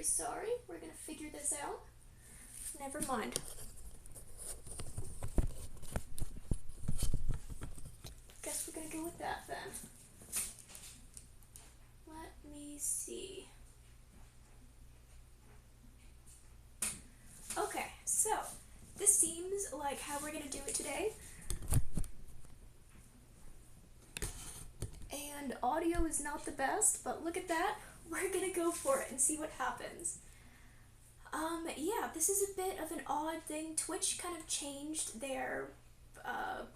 sorry. We're gonna figure this out. Never mind. Guess we're gonna go with that then. Let me see. Okay, so this seems like how we're gonna do it today. And audio is not the best, but look at that. We're gonna go for it and see what happens. Yeah, this is a bit of an odd thing. Twitch kind of changed their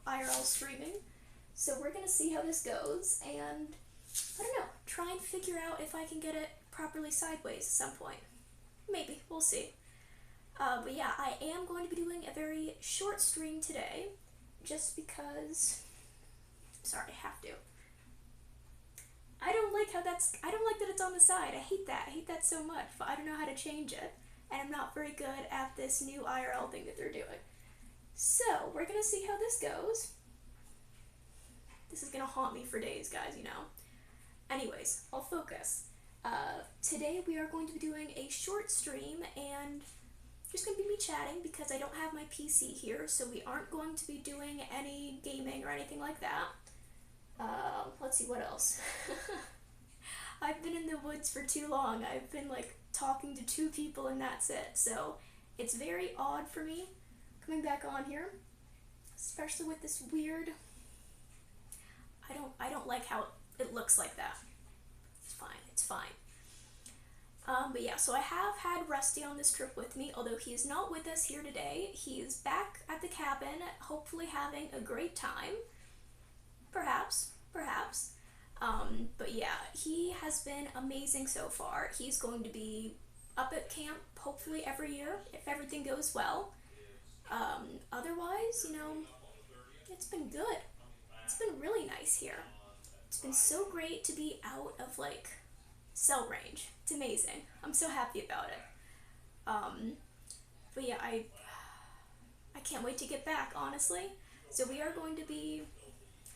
IRL streaming, so we're gonna see how this goes, and I don't know, try and figure out if I can get it properly sideways at some point. Maybe, we'll see. But yeah, I am going to be doing a very short stream today, just because, sorry, I have to. I don't like that it's on the side. I hate that so much, but I don't know how to change it, and I'm not very good at this new IRL thing that they're doing. So, we're gonna see how this goes. This is gonna haunt me for days, guys, you know. Anyways, I'll focus. Today we are going to be doing a short stream, and just gonna be me chatting because I don't have my PC here, so we aren't going to be doing any gaming or anything like that. Let's see, what else? I've been in the woods for too long. I've been, like, talking to 2 people and that's it. So, it's very odd for me coming back on here. Especially with this weird... I don't like how it looks like that. It's fine. But yeah, so I have had Rusty on this trip with me, although he is not with us here today. He's back at the cabin, hopefully having a great time. Perhaps. But yeah, he has been amazing so far. He's going to be up at camp, hopefully every year, if everything goes well. Otherwise, you know, it's been good. It's been really nice here. It's been so great to be out of, like, cell range. It's amazing. I'm so happy about it. But yeah, I can't wait to get back, honestly. So we are going to be...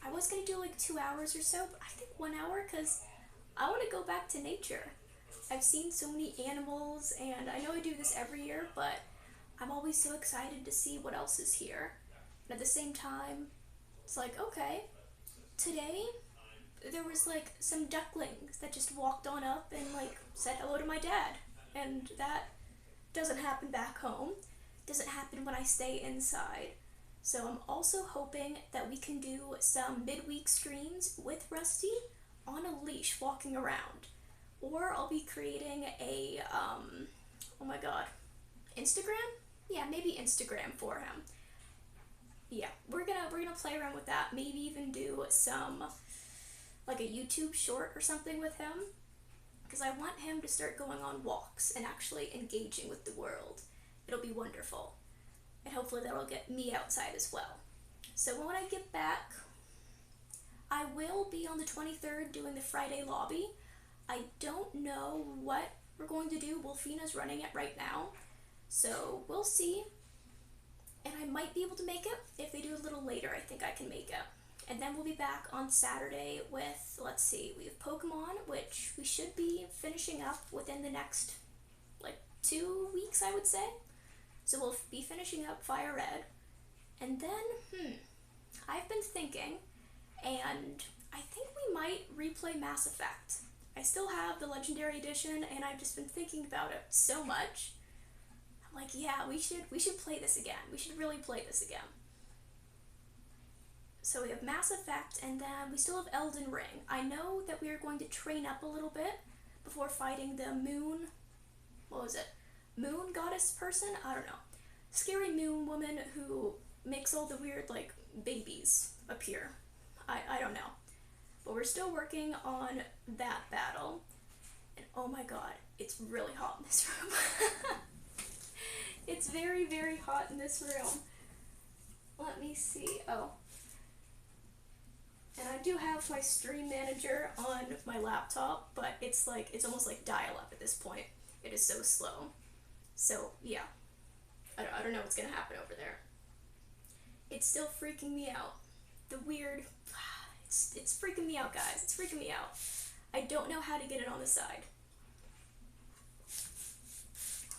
I was going to do like 2 hours or so, but I think 1 hour because I want to go back to nature. I've seen so many animals, and I know I do this every year, but I'm always so excited to see what else is here. And at the same time, it's like, okay, today there was like some ducklings that just walked on up and like said hello to my dad. And that doesn't happen back home. Doesn't happen when I stay inside. So I'm also hoping that we can do some midweek streams with Rusty on a leash walking around. Or I'll be creating a, oh my god, Instagram? Yeah, maybe Instagram for him. Yeah, we're gonna play around with that. Maybe even do some, like a YouTube short or something with him. Because I want him to start going on walks and actually engaging with the world. It'll be wonderful. And hopefully that'll get me outside as well. So when I get back, I will be on the 23rd doing the Friday lobby. I don't know what we're going to do. Wolfina's running it right now. So we'll see. And I might be able to make it. If they do a little later, I think I can make it. And then we'll be back on Saturday with, let's see, we have Pokemon, which we should be finishing up within the next, like, 2 weeks, I would say. So we'll be finishing up Fire Red. And then, I've been thinking, and I think we might replay Mass Effect. I still have the Legendary Edition, and I've just been thinking about it so much. I'm like, yeah, we should play this again. We should really play this again. So we have Mass Effect, and then we still have Elden Ring. I know that we are going to train up a little bit before fighting the moon, what was it? Moon goddess person? I don't know. Scary moon woman who makes all the weird, like, babies appear. I don't know. But we're still working on that battle. And oh my god, it's really hot in this room. It's very, very hot in this room. Let me see. Oh. And I do have my stream manager on my laptop, but it's almost like dial-up at this point. It is so slow. So, yeah. I don't know what's gonna happen over there. It's still freaking me out. The weird... It's freaking me out, guys. It's freaking me out. I don't know how to get it on the side.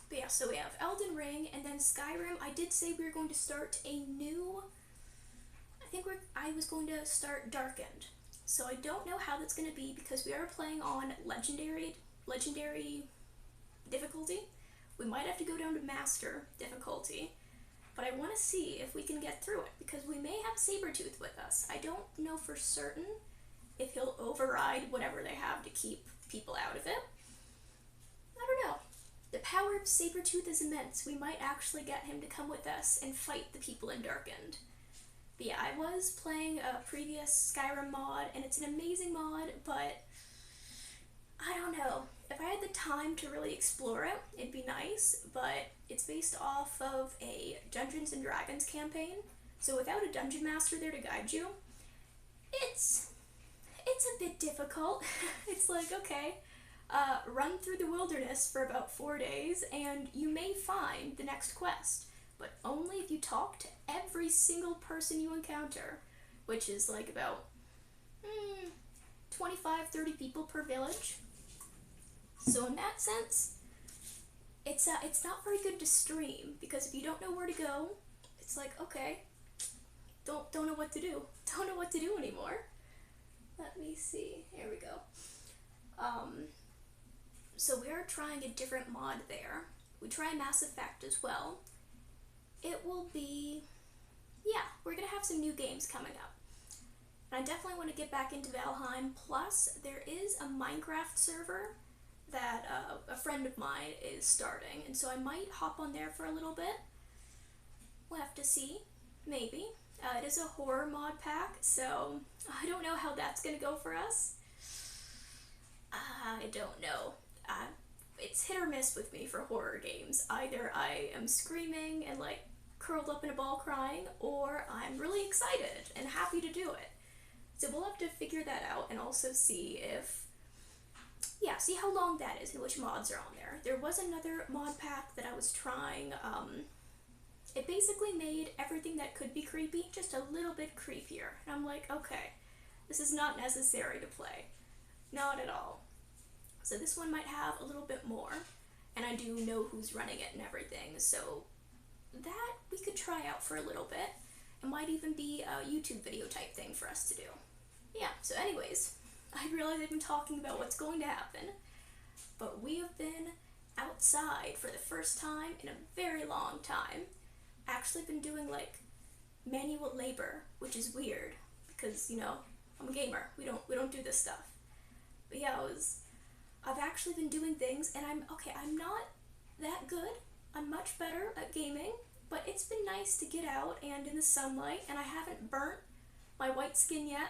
But yeah, so we have Elden Ring, and then Skyrim. I did say we were going to start a new. I was going to start Darkened. So I don't know how that's going to be because we are playing on legendary difficulty. We might have to go down to master difficulty, but I want to see if we can get through it because we may have Sabretooth with us. I don't know for certain if he'll override whatever they have to keep people out of it. I don't know. The power of Sabretooth is immense. We might actually get him to come with us and fight the people in Darkened. But yeah, I was playing a previous Skyrim mod, and it's an amazing mod, but I don't know. If I had the time to really explore it, it'd be nice, but it's based off of a Dungeons and Dragons campaign, so without a dungeon master there to guide you, it's a bit difficult. It's like, okay, run through the wilderness for about 4 days, and you may find the next quest, but only if you talk to every single person you encounter, which is like about 25-30 people per village. So in that sense, it's not very good to stream because if you don't know where to go, it's like, okay, don't know what to do. Don't know what to do anymore. Let me see. Here we go. So we are trying a different mod there. We try Mass Effect as well. It will be, yeah, we're gonna have some new games coming up. And I definitely want to get back into Valheim. Plus, there is a Minecraft server that a friend of mine is starting, and so I might hop on there for a little bit. We'll have to see, maybe. It is a horror mod pack, so I don't know how that's gonna go for us. I don't know. It's hit or miss with me for horror games. Either I am screaming and like curled up in a ball crying, or I'm really excited and happy to do it. So we'll have to figure that out and also see see how long that is and which mods are on there. There was another mod pack that I was trying. It basically made everything that could be creepy just a little bit creepier. And I'm like, okay, this is not necessary to play. Not at all. So this one might have a little bit more, and I do know who's running it and everything, so that we could try out for a little bit. It might even be a YouTube video type thing for us to do. Yeah, so anyways, I realize I've been talking about what's going to happen, but we have been outside for the first time in a very long time. Actually been doing like manual labor, which is weird because, you know, I'm a gamer. We don't do this stuff. But yeah, I've actually been doing things, and I'm not that good. I'm much better at gaming, but it's been nice to get out and in the sunlight, and I haven't burnt my white skin yet.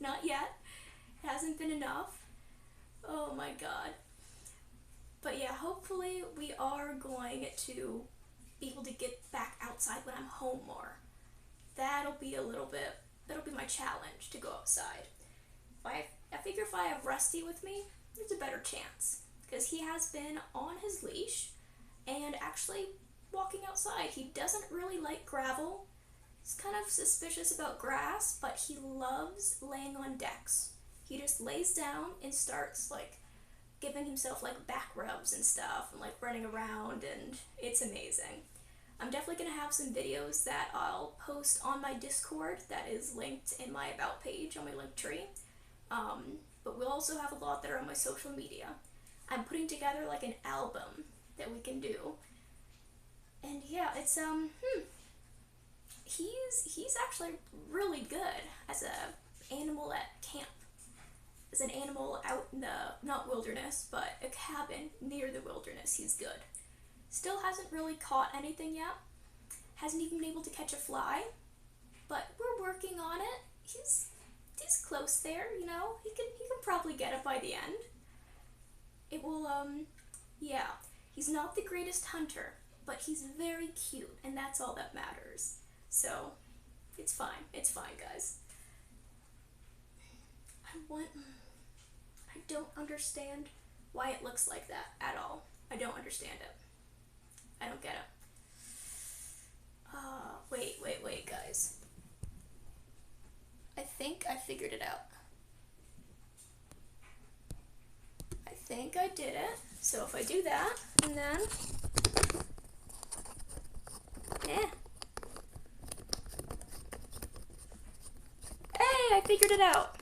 Not yet. It hasn't been enough. Oh my god. But yeah, hopefully we are going to be able to get back outside when I'm home more. That'll be my challenge, to go outside. I figure if I have Rusty with me, there's a better chance, because he has been on his leash and actually walking outside. He doesn't really like gravel. He's kind of suspicious about grass, but he loves laying on decks. He just lays down and starts like giving himself like back rubs and stuff and like running around, and it's amazing. I'm definitely going to have some videos that I'll post on my Discord that is linked in my About page on my link tree. But we'll also have a lot that are on my social media. I'm putting together like an album that we can do. And yeah, it's he's actually really good as a animal at camp. As an animal out in the, not wilderness, but a cabin near the wilderness, he's good. Still hasn't really caught anything yet. Hasn't even been able to catch a fly. But we're working on it. He's close there, you know. He can probably get it by the end. It will, yeah. He's not the greatest hunter, but he's very cute, and that's all that matters. So, it's fine. It's fine, guys. I don't understand why it looks like that at all. I don't understand it. I don't get it. Wait, guys. I think I figured it out. I think I did it. So if I do that, and then, yeah. Hey, I figured it out.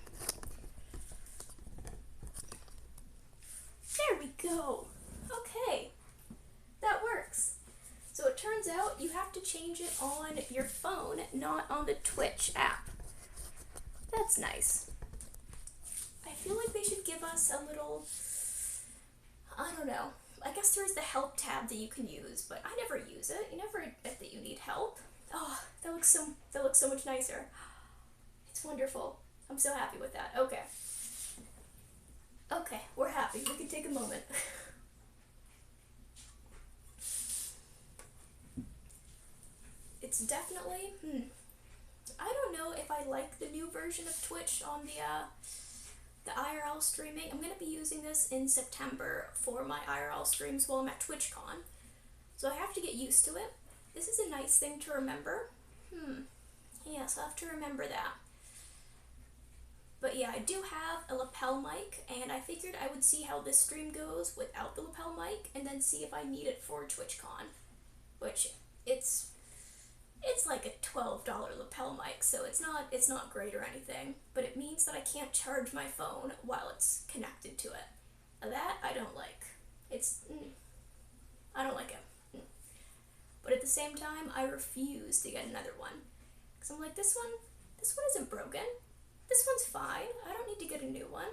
There we go. Okay, that works. So it turns out you have to change it on your phone, not on the Twitch app. That's nice. I feel like they should give us a little, I don't know. I guess there's the help tab that you can use, but I never use it. You never admit that you need help. Oh, that looks so much nicer. It's wonderful. I'm so happy with that. Okay. Okay, we're happy. We can take a moment. It's definitely, I don't know if I like the new version of Twitch on the IRL streaming. I'm going to be using this in September for my IRL streams while I'm at TwitchCon. So I have to get used to it. This is a nice thing to remember. Yes, I'll have to remember that. But yeah, I do have a lapel mic, and I figured I would see how this stream goes without the lapel mic, and then see if I need it for TwitchCon, which it's like a $12 lapel mic, so it's not great or anything, but it means that I can't charge my phone while it's connected to it. That I don't like. I don't like it. But at the same time, I refuse to get another one, because I'm like, this one isn't broken. This one's fine. I don't need to get a new one.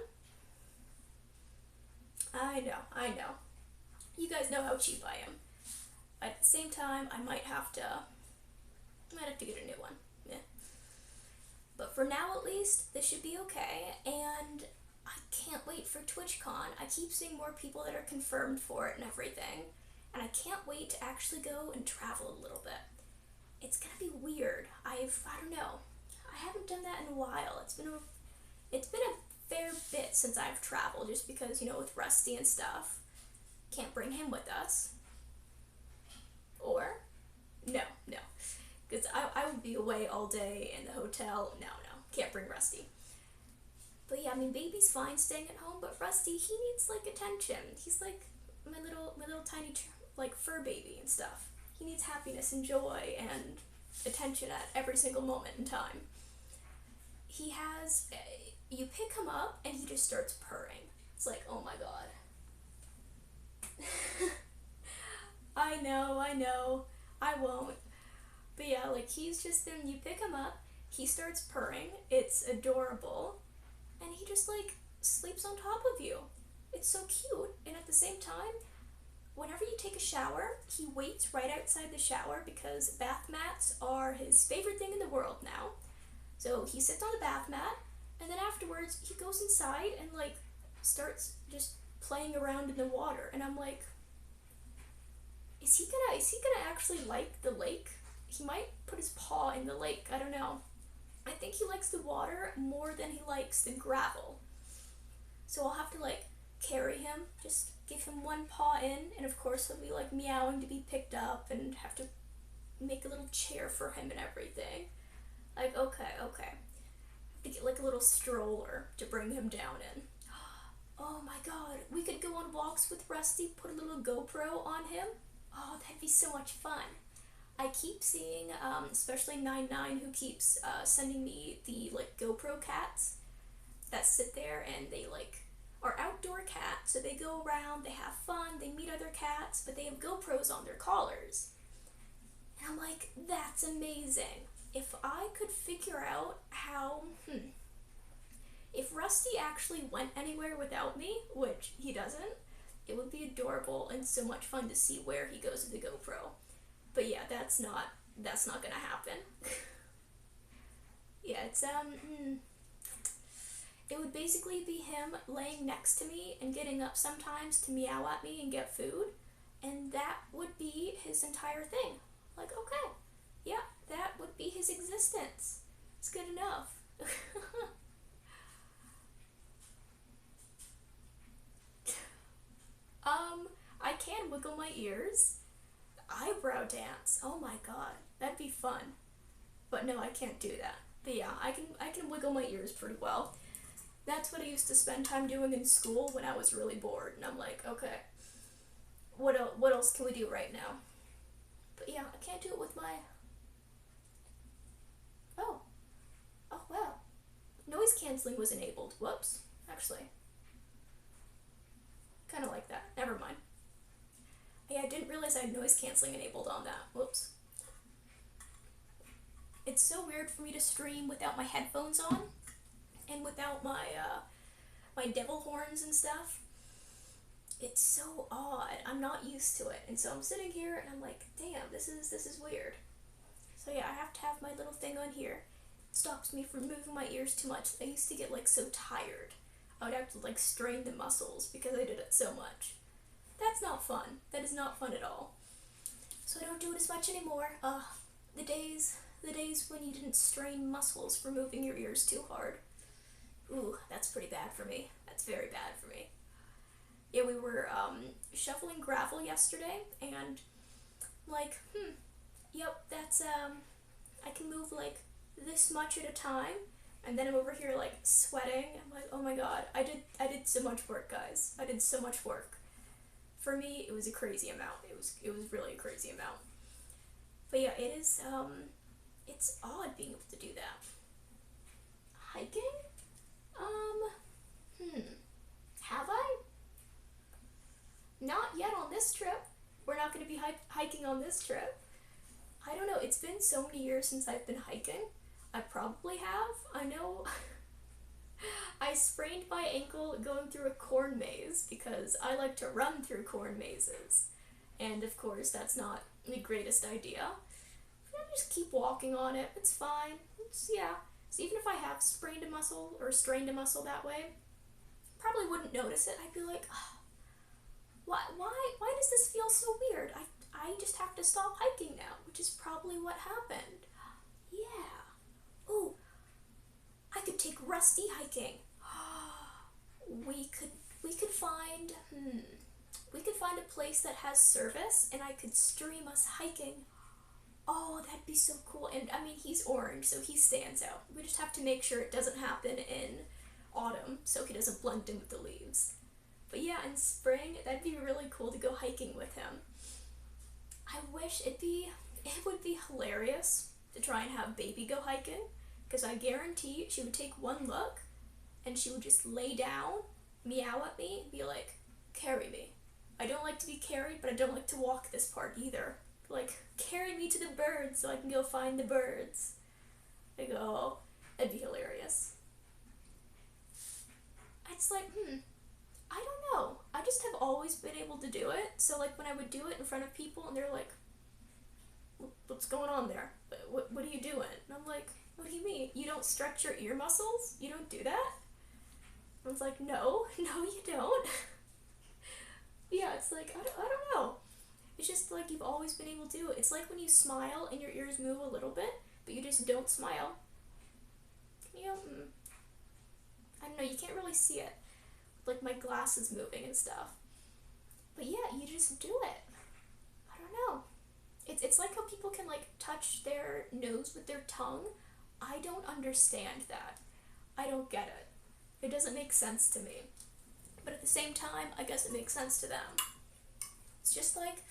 I know. You guys know how cheap I am. At the same time, I might have to get a new one. Yeah. But for now, at least, this should be okay. And I can't wait for TwitchCon. I keep seeing more people that are confirmed for it and everything. And I can't wait to actually go and travel a little bit. It's gonna be weird. I don't know. I haven't done that in a while. It's been a fair bit since I've traveled, just because, with Rusty and stuff. Can't bring him with us. Or, no. Because I would be away all day in the hotel. No, can't bring Rusty. But yeah, baby's fine staying at home, but Rusty, he needs, attention. He's like my little tiny, fur baby and stuff. He needs happiness and joy and attention at every single moment in time. You pick him up and he just starts purring. It's like, oh my god. I know, I won't. But yeah, he's just then you pick him up, he starts purring, it's adorable, and he just sleeps on top of you. It's so cute, and at the same time, whenever you take a shower, he waits right outside the shower because bath mats are his favorite thing in the world now. So he sits on the bath mat, and then afterwards he goes inside and starts just playing around in the water, and I'm like, is he gonna actually like the lake? He might put his paw in the lake, I don't know. I think he likes the water more than he likes the gravel. So I'll have to carry him, just give him one paw in, and of course he'll be meowing to be picked up and have to make a little chair for him and everything. Okay. Have to get a little stroller to bring him down in. Oh my god, we could go on walks with Rusty, put a little GoPro on him. Oh, that'd be so much fun. I keep seeing, especially 99, who keeps sending me the GoPro cats that sit there and they are outdoor cats, so they go around, they have fun, they meet other cats, but they have GoPros on their collars. And I'm like, that's amazing. If I could figure out how, if Rusty actually went anywhere without me, which he doesn't, it would be adorable and so much fun to see where he goes with the GoPro. But yeah, that's not gonna happen. Yeah, it would basically be him laying next to me and getting up sometimes to meow at me and get food, and that would be his entire thing. Okay, yeah, that would be his existence. It's good enough. I can wiggle my ears. Eyebrow dance. Oh my god, that'd be fun. But no, I can't do that. But yeah, I can wiggle my ears pretty well. That's what I used to spend time doing in school when I was really bored, and I'm like, okay, what else can we do right now? But yeah, I can't do it with my... Oh. Oh, wow. Noise canceling was enabled. Whoops. Actually. Kind of like that. Never mind. Yeah, I didn't realize I had noise canceling enabled on that. Whoops. It's so weird for me to stream without my headphones on and without my devil horns and stuff. It's so odd. I'm not used to it. And so I'm sitting here and I'm like, damn, this is weird. So yeah, I have to have my little thing on here. It stops me from moving my ears too much. I used to get like so tired. I would have to like strain the muscles because I did it so much. That's not fun. That is not fun at all. So I don't do it as much anymore. The days when you didn't strain muscles for moving your ears too hard. Ooh, that's pretty bad for me. That's very bad for me. Yeah, we were shoveling gravel yesterday, and like, yep, that's I can move like this much at a time, and then I'm over here like sweating. I'm like, oh my god, I did so much work, guys. I did so much work. For me, it was a crazy amount. It was really a crazy amount. But yeah, it is it's odd being able to do that. Hiking? Have I? Not yet on this trip. We're not going to be hiking on this trip. I don't know, it's been so many years since I've been hiking. I probably have. I know I sprained my ankle going through a corn maze because I like to run through corn mazes. And of course, that's not the greatest idea. I just keep walking on it. It's fine. Yeah. So even if I have sprained a muscle or strained a muscle that way, probably wouldn't notice it. I'd be like, oh, why does this feel so weird? I just have to stop hiking now, which is probably what happened. Yeah. Ooh, I could take Rusty hiking. We could find a place that has service, and I could stream us hiking. Oh, that'd be so cool. And I mean, he's orange, so he stands out. We just have to make sure it doesn't happen in autumn, so he doesn't blend in with the leaves. But yeah, in spring, that'd be really cool to go hiking with him. I wish it would be hilarious to try and have Baby go hiking, because I guarantee she would take one look, and she would just lay down, meow at me, and be like, carry me. I don't like to be carried, but I don't like to walk this part either. Like, carry me to the birds so I can go find the birds. I go, oh, that'd be hilarious. It's like, I don't know. I just have always been able to do it. So like when I would do it in front of people and they're like, what's going on there? What are you doing? And I'm like, what do you mean? You don't stretch your ear muscles? You don't do that? I was like, no, you don't. Yeah, it's like, I don't know. It's just like you've always been able to do it. It's like when you smile and your ears move a little bit, but you just don't smile. You know, I don't know, you can't really see it. Like my glasses moving and stuff. But yeah, you just do it. I don't know. It's like how people can like touch their nose with their tongue. I don't understand that. I don't get it. It doesn't make sense to me. But at the same time, I guess it makes sense to them. It's just like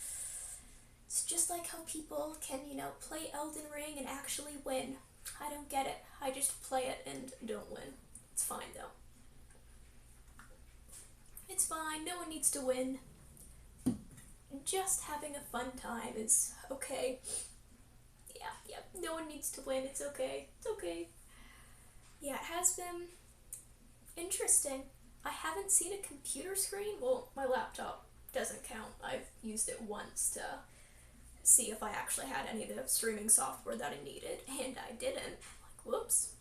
how people can, play Elden Ring and actually win. I don't get it. I just play it and don't win. It's fine though. It's fine. No one needs to win. Just having a fun time is okay. Yeah. No one needs to win. It's okay. It's okay. Yeah, it has been interesting. I haven't seen a computer screen. Well, my laptop doesn't count. I've used it once to see if I actually had any of the streaming software that I needed, and I didn't. Like, whoops.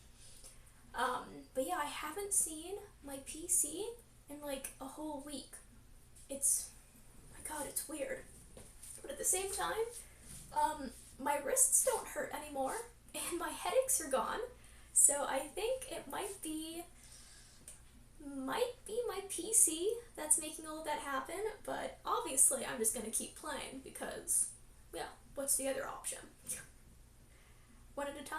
But yeah, I haven't seen my PC in like a whole week. It's, my god, it's weird. But at the same time, my wrists don't hurt anymore, and my headaches are gone. So I think it might be my PC that's making all of that happen, but obviously I'm just gonna keep playing because, yeah, what's the other option? One at a time?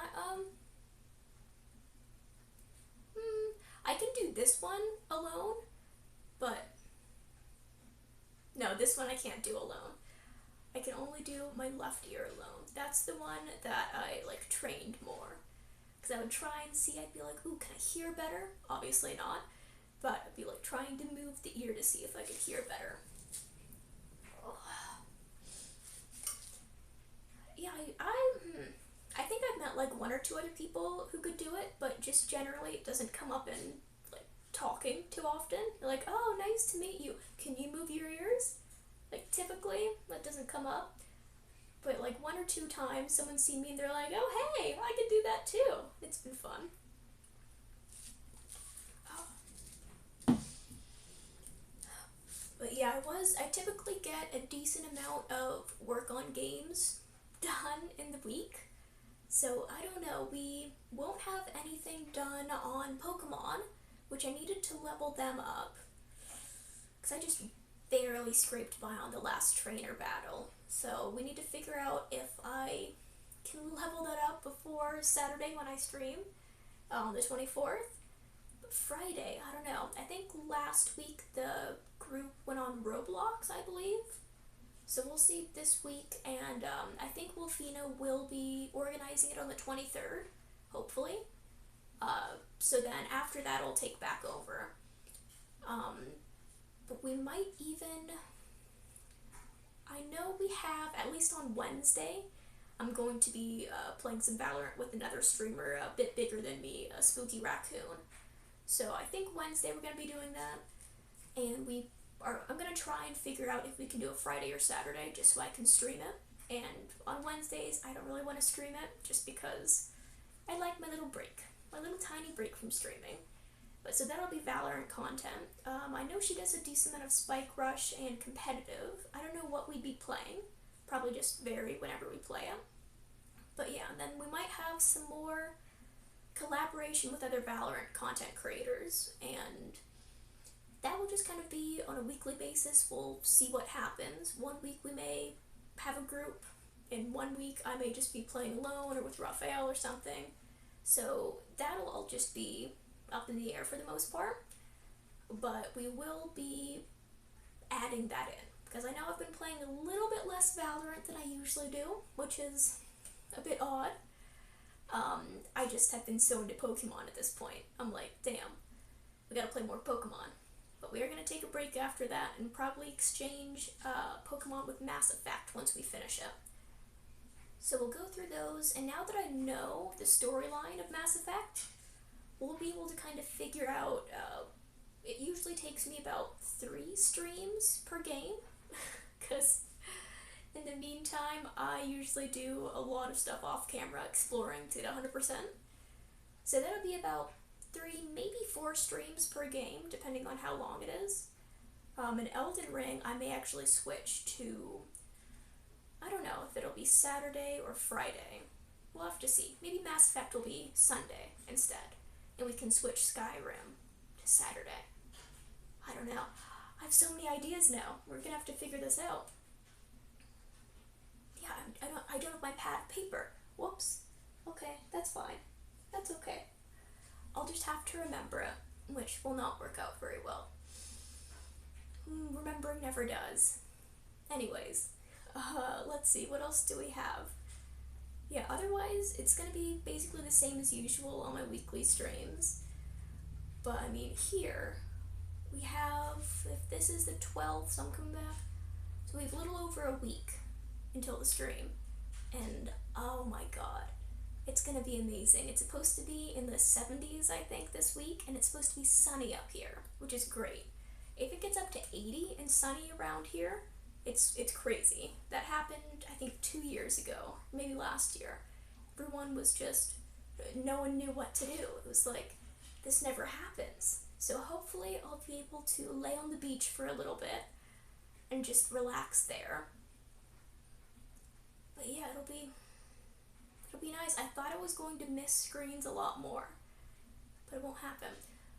I can do this one alone, but no, this one I can't do alone. I can only do my left ear alone. That's the one that I like trained more. Because I would try and see, I'd be like, ooh, can I hear better? Obviously not. But I'd be like trying to move the ear to see if I could hear better. Oh. Yeah, I think I've met like one or two other people who could do it, but just generally it doesn't come up in like talking too often. You're like, oh, nice to meet you. Can you move your ears? Like typically that doesn't come up. But like one or two times someone's seen me and they're like, oh hey, I could do that too. It's been fun. Oh. But yeah, I typically get a decent amount of work on games done in the week. So I don't know, we won't have anything done on Pokemon, which I needed to level them up. Because I just barely scraped by on the last trainer battle. So we need to figure out if I can level that up before Saturday when I stream on the 24th. But Friday, I don't know. I think last week the group went on Roblox, I believe. So we'll see this week, and I think Wolfina will be organizing it on the 23rd, hopefully. So then after that I'll take back over. But we might even... I know we have, at least on Wednesday, I'm going to be playing some Valorant with another streamer a bit bigger than me, a Spooky Raccoon. So I think Wednesday we're going to be doing that, and I'm going to try and figure out if we can do a Friday or Saturday just so I can stream it. And on Wednesdays I don't really want to stream it just because I like my little break, my little tiny break from streaming. But so that'll be Valorant content. I know she does a decent amount of Spike Rush and competitive. I don't know what we'd be playing. Probably just vary whenever we play it. But yeah, and then we might have some more collaboration with other Valorant content creators. And that will just kind of be on a weekly basis. We'll see what happens. One week we may have a group. In 1 week I may just be playing alone or with Raphael or something. So that'll all just be up in the air for the most part, but we will be adding that in, because I know I've been playing a little bit less Valorant than I usually do, which is a bit odd. I just have been so into Pokemon at this point. I'm like, damn, we gotta play more Pokemon. But we are gonna take a break after that and probably exchange Pokemon with Mass Effect once we finish it. So we'll go through those, and now that I know the storyline of Mass Effect, we'll be able to kind of figure out, it usually takes me about 3 streams per game, because in the meantime, I usually do a lot of stuff off camera, exploring to get 100%. So that'll be about 3, maybe 4 streams per game, depending on how long it is. In Elden Ring, I may actually switch to, I don't know if it'll be Saturday or Friday. We'll have to see. Maybe Mass Effect will be Sunday instead. And we can switch Skyrim to Saturday. I don't know. I have so many ideas now. We're gonna have to figure this out. Yeah, I don't have my pad of paper. Whoops. Okay, that's fine. That's okay. I'll just have to remember it, which will not work out very well. Remembering never does. Anyways, let's see, what else do we have? Yeah, otherwise, it's going to be basically the same as usual on my weekly streams. But, I mean, here, we have, if this is the 12th, so I'm coming back, so we have a little over a week until the stream. And, oh my god, it's going to be amazing. It's supposed to be in the 70s, I think, this week, and it's supposed to be sunny up here, which is great. If it gets up to 80 and sunny around here, it's crazy. That happened, I think, 2 years ago, maybe last year. Everyone was just, no one knew what to do. It was like, this never happens. So hopefully I'll be able to lay on the beach for a little bit and just relax there. But yeah, it'll be nice. I thought I was going to miss screens a lot more, but it won't happen.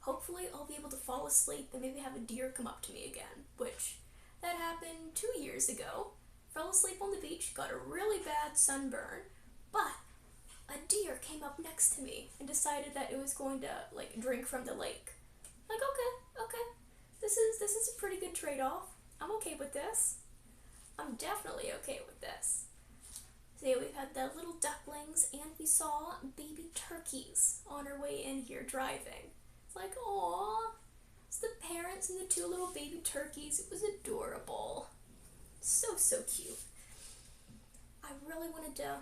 Hopefully I'll be able to fall asleep and maybe have a deer come up to me again, which that happened 2 years ago. Fell asleep on the beach, got a really bad sunburn, but a deer came up next to me and decided that it was going to like drink from the lake. Like, okay, this is a pretty good trade-off. I'm okay with this. I'm definitely okay with this. So yeah, we've had the little ducklings, and we saw baby turkeys on our way in here driving. It's like, aww, it's the parents and the two little baby turkeys. It was adorable. So, so cute. I really wanted to,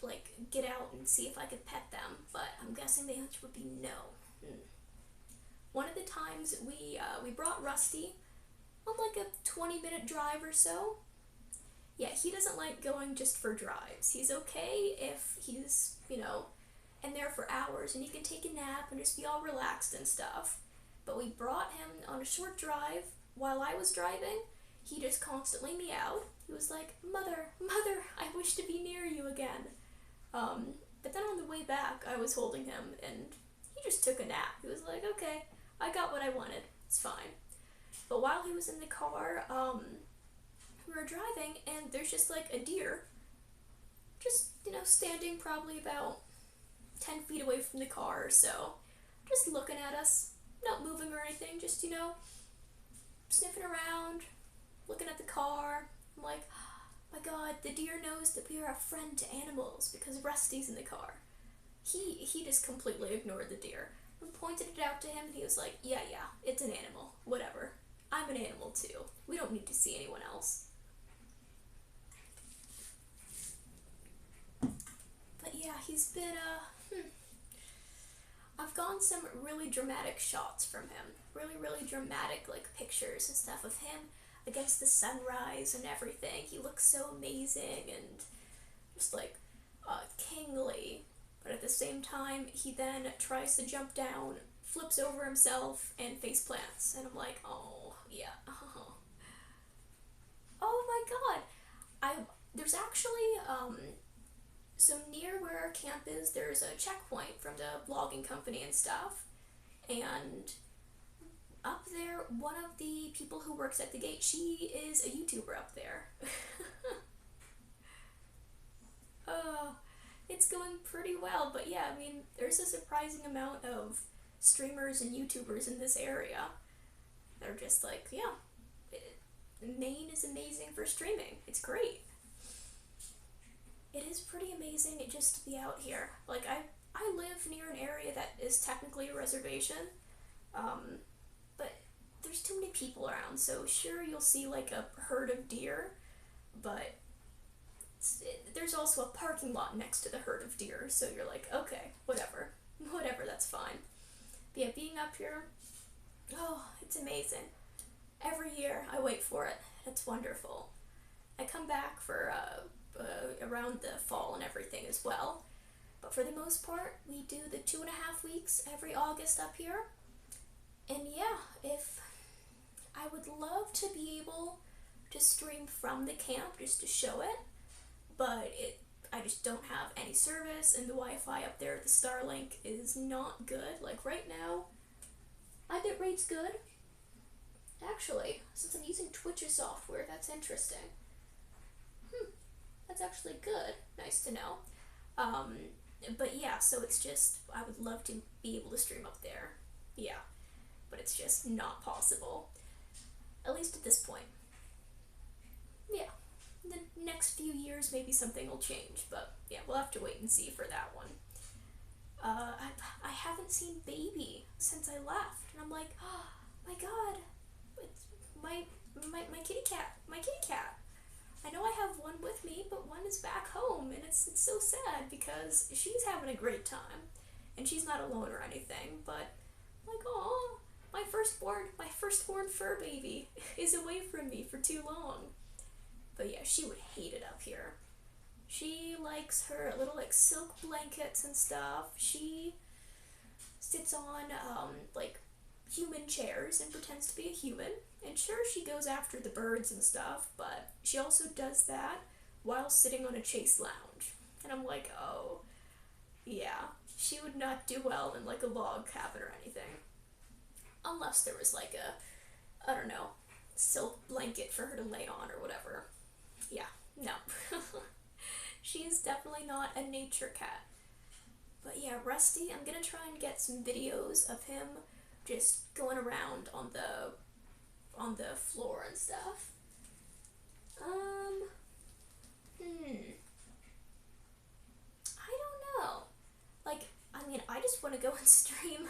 like, get out and see if I could pet them, but I'm guessing the answer would be no. One of the times we brought Rusty on like a 20-minute drive or so. Yeah, he doesn't like going just for drives. He's okay if he's, in there for hours and he can take a nap and just be all relaxed and stuff. But we brought him on a short drive while I was driving. He just constantly meowed. He was like, Mother, Mother, I wish to be near you again. But then on the way back, I was holding him and he just took a nap. He was like, okay, I got what I wanted. It's fine. But while he was in the car, we were driving, and there's just like a deer, just, standing probably about 10 feet away from the car or so, just looking at us, not moving or anything, just, sniffing around, looking at the car. I'm like, oh my God, the deer knows that we are a friend to animals because Rusty's in the car. He just completely ignored the deer. I pointed it out to him, and he was like, yeah, it's an animal, whatever. I'm an animal too. We don't need to see anyone else. But yeah, he's been, I've gotten some really dramatic shots from him. Really, really dramatic, like, pictures and stuff of him against the sunrise and everything. He looks so amazing and just, like, kingly. But at the same time, he then tries to jump down, flips over himself, and face plants. And I'm like, oh, yeah. Oh my God! There's actually, so near where our camp is, there's a checkpoint from the logging company and stuff. And up there, one of the people who works at the gate, she is a YouTuber up there. It's going pretty well, but yeah, I mean, there's a surprising amount of streamers and YouTubers in this area. They're just like, yeah, Maine is amazing for streaming. It's great. It is pretty amazing just to be out here. Like, I live near an area that is technically a reservation, but there's too many people around, so sure, you'll see like a herd of deer, but there's also a parking lot next to the herd of deer, so you're like, okay, whatever, that's fine. But yeah, being up here, oh, it's amazing. Every year I wait for it. It's wonderful. I come back for around the fall and everything as well, but for the most part, we do the 2.5 weeks every August up here. And yeah, if I would love to be able to stream from the camp just to show it, but I just don't have any service, and the Wi-Fi up there, the Starlink, is not good. Like right now, my bitrate's good. Actually, since I'm using Twitch's software, that's interesting. That's actually good. Nice to know. But yeah, so it's just, I would love to be able to stream up there. Yeah, but it's just not possible. At least at this point. Yeah. In the next few years, maybe something will change, but yeah, we'll have to wait and see for that one. I haven't seen Baby since I left, and I'm like, oh my God, it's my kitty cat. I know I have one with me, but one is back home, and it's so sad because she's having a great time, and she's not alone or anything, but I'm like, oh, my firstborn fur baby is away from me for too long. But yeah, she would hate it up here. She likes her little like silk blankets and stuff. She sits on like human chairs and pretends to be a human. And sure, she goes after the birds and stuff, but she also does that while sitting on a chase lounge. And I'm like, oh, yeah, she would not do well in like a log cabin or anything. Unless there was like a, I don't know, silk blanket for her to lay on or whatever. Yeah, no. She is definitely not a nature cat. But yeah, Rusty, I'm gonna try and get some videos of him just going around on the floor and stuff. Um, I don't know. Like, I mean, I just want to go and stream.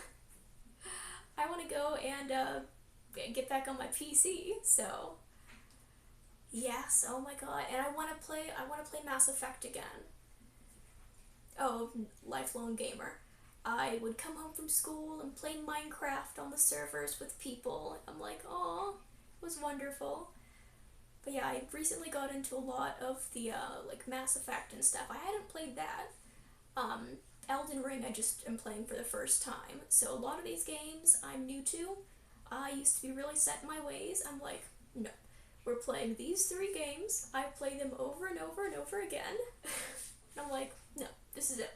I want to go and get back on my PC. So, yes. Oh my god. And I want to play. Mass Effect again. Oh, lifelong gamer. I would come home from school and play Minecraft on the servers with people. I'm like, oh, it was wonderful. But yeah, I recently got into a lot of the like Mass Effect and stuff. I hadn't played that. Elden Ring I just am playing for the first time. So a lot of these games I'm new to. I used to be really set in my ways. I'm like, no, we're playing these 3 games. I play them over and over and over again. And I'm like, no, this is it.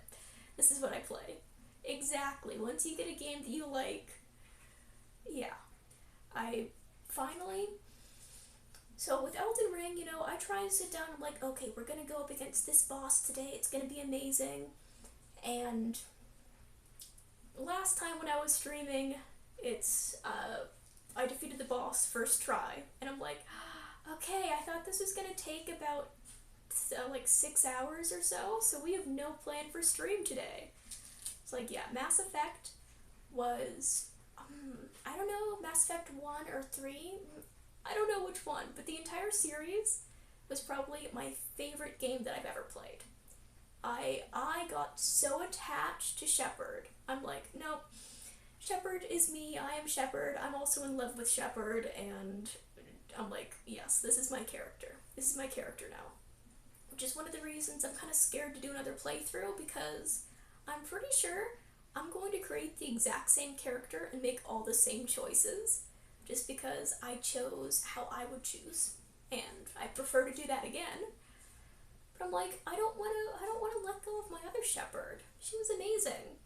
This is what I play. Exactly. Once you get a game that you like, yeah. I finally... So with Elden Ring, you know, I try and sit down, I'm like, okay, we're gonna go up against this boss today, it's gonna be amazing. And last time when I was streaming, I defeated the boss first try, and I'm like, okay, I thought this was gonna take about like 6 hours or so we have no plan for stream today. It's like, yeah, Mass Effect was, I don't know, Mass Effect 1 or 3, I don't know which one, but the entire series was probably my favorite game that I've ever played. I got so attached to Shepard. I'm like, nope, Shepard is me, I am Shepard, I'm also in love with Shepard, and I'm like, yes, this is my character. This is my character now. Which is one of the reasons I'm kind of scared to do another playthrough, because I'm pretty sure I'm going to create the exact same character and make all the same choices, just because I chose how I would choose, and I prefer to do that again. But I'm like, I don't want to let go of my other Shepard. She was amazing.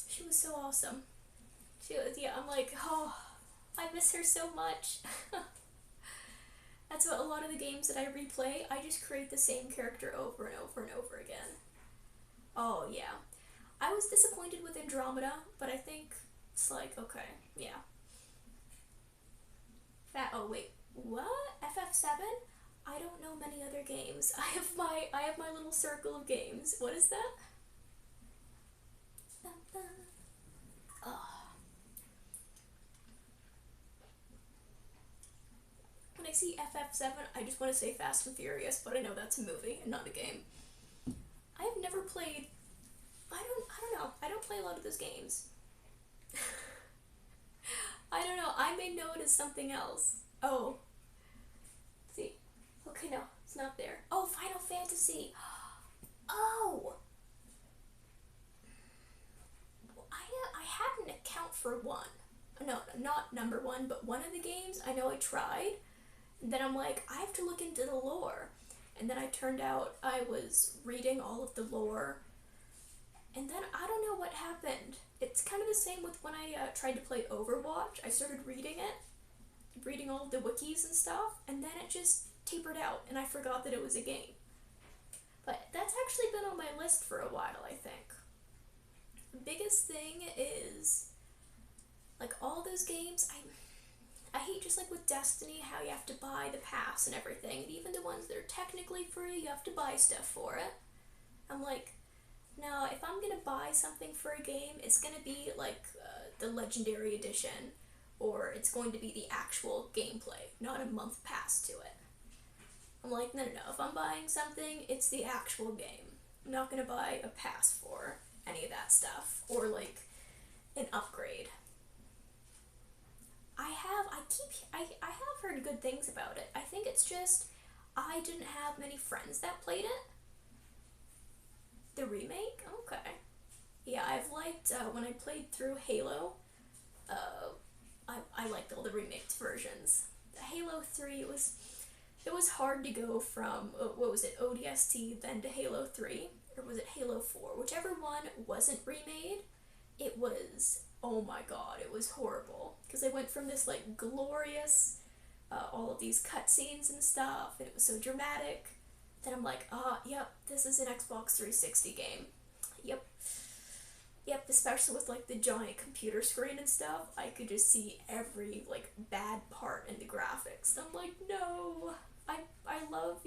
She was so awesome. She was, yeah, I'm like, oh, I miss her so much. That's what a lot of the games that I replay, I just create the same character over and over and over again. Oh, yeah. I was disappointed with Andromeda, but I think it's like, okay, yeah. Oh, wait, what? FF7? I don't know many other games. I have my little circle of games. What is that? Oh. When I see FF7, I just want to say Fast and Furious, but I know that's a movie and not a game. I have never played... I don't know. I don't play a lot of those games. I don't know. I may know it as something else. Oh. Let's see. Okay, no. It's not there. Oh, Final Fantasy. Oh! I had an account for one. No, not number 1, but one of the games. I know I tried. And then I'm like, I have to look into the lore. And then I turned out I was reading all of the lore. And then I don't know what happened. It's kind of the same with when I tried to play Overwatch. I started reading all of the wikis and stuff, and then it just tapered out, and I forgot that it was a game. But that's actually been on my list for a while, I think. The biggest thing is, like, all those games, I hate, just like with Destiny, how you have to buy the pass and everything, and even the ones that are technically free, you have to buy stuff for it. I'm like, no, if I'm gonna buy something for a game, it's gonna be like the Legendary Edition, or it's going to be the actual gameplay, not a month pass to it. I'm like, no, if I'm buying something, it's the actual game. I'm not gonna buy a pass for any of that stuff, or like an upgrade. I have heard good things about it. I think it's just I didn't have many friends that played it. The remake? Okay. Yeah, I've liked, when I played through Halo, I liked all the remake versions. Halo 3, it was hard to go from, what was it, ODST, then to Halo 3, or was it Halo 4? Whichever one wasn't remade, it was, oh my god, it was horrible. Because they went from this, like, glorious, all of these cutscenes and stuff, and it was so dramatic. Then I'm like, yep, this is an Xbox 360 game. Yep, especially with, like, the giant computer screen and stuff, I could just see every, like, bad part in the graphics. I'm like, no, I love,